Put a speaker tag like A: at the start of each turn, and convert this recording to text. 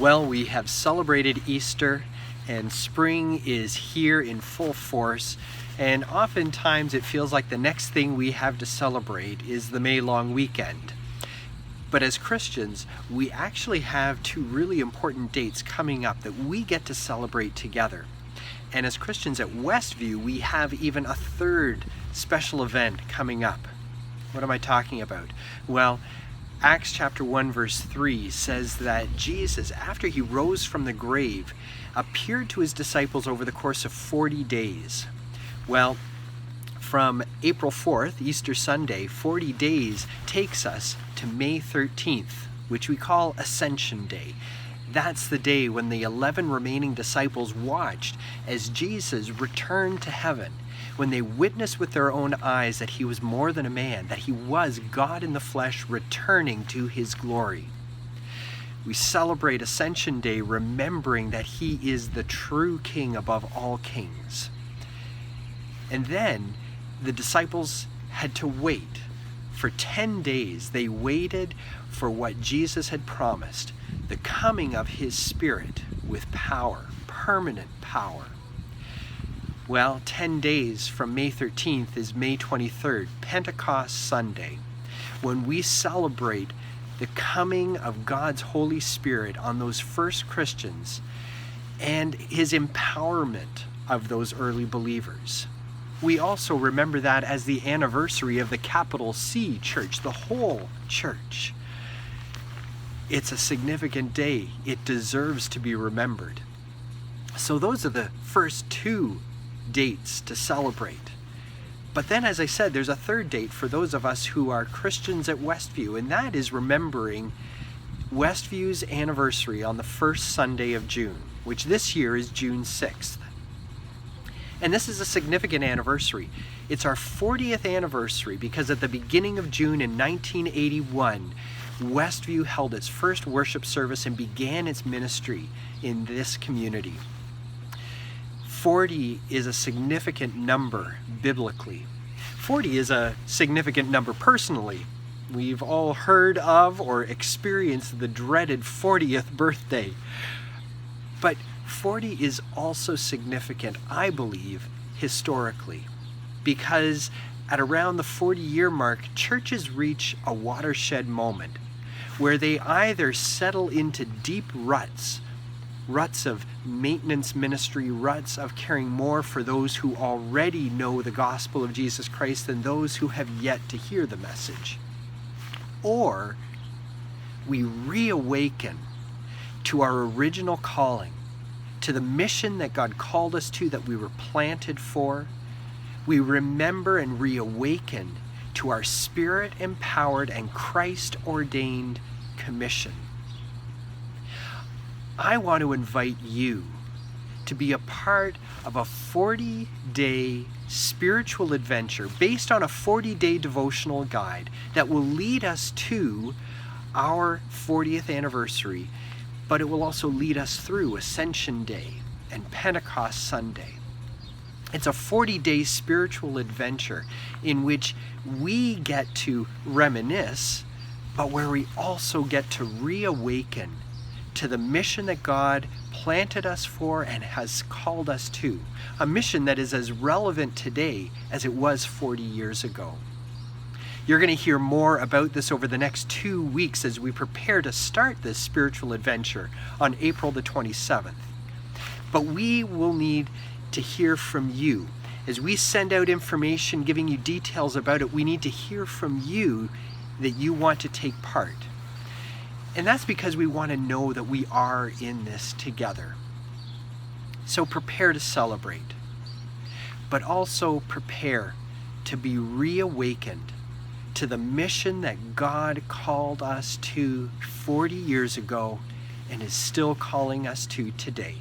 A: Well, we have celebrated Easter and spring is here in full force, and oftentimes it feels like the next thing we have to celebrate is the May long weekend. But as Christians, we actually have two really important dates coming up that we get to celebrate together. And as Christians at Westview, we have even a third special event coming up. What am I talking about? Well, Acts chapter 1 verse 3 says that Jesus, after he rose from the grave, appeared to his disciples over the course of 40 days. Well, from April 4th, Easter Sunday, 40 days takes us to May 13th, which we call Ascension Day. That's the day when the 11 remaining disciples watched as Jesus returned to heaven, when they witnessed with their own eyes that he was more than a man, that he was God in the flesh returning to his glory. We celebrate Ascension Day remembering that he is the true King above all kings. And then the disciples had to wait. For 10 days they waited for what Jesus had promised, the coming of his Spirit with power, permanent power. Well, 10 days from May 13th is May 23rd, Pentecost Sunday, when we celebrate the coming of God's Holy Spirit on those first Christians and his empowerment of those early believers. We also remember that as the anniversary of the capital C church, the whole church. It's a significant day. It deserves to be remembered. So those are the first two dates to celebrate. But then, as I said, there's a third date for those of us who are Christians at Westview, and that is remembering Westview's anniversary on the first Sunday of June, which this year is June 6th. And this is a significant anniversary. It's our 40th anniversary because at the beginning of June in 1981, Westview held its first worship service and began its ministry in this community. 40 is a significant number biblically. 40 is a significant number personally. We've all heard of or experienced the dreaded 40th birthday. But 40 is also significant, I believe, historically, because at around the 40-year mark, churches reach a watershed moment where they either settle into deep ruts of maintenance ministry, ruts of caring more for those who already know the gospel of Jesus Christ than those who have yet to hear the message. Or we reawaken to our original calling, to the mission that God called us to, that we were planted for. We remember and reawaken to our Spirit-empowered and Christ-ordained commission. I want to invite you to be a part of a 40-day spiritual adventure based on a 40-day devotional guide that will lead us to our 40th anniversary, but it will also lead us through Ascension Day and Pentecost Sunday. It's a 40-day spiritual adventure in which we get to reminisce, but where we also get to reawaken to the mission that God planted us for and has called us to, a mission that is as relevant today as it was 40 years ago. You're going to hear more about this over the next 2 weeks as we prepare to start this spiritual adventure on April the 27th. But we will need to hear from you. As we send out information giving you details about it, we need to hear from you that you want to take part. And that's because we want to know that we are in this together. So prepare to celebrate, but also prepare to be reawakened to the mission that God called us to 40 years ago and is still calling us to today.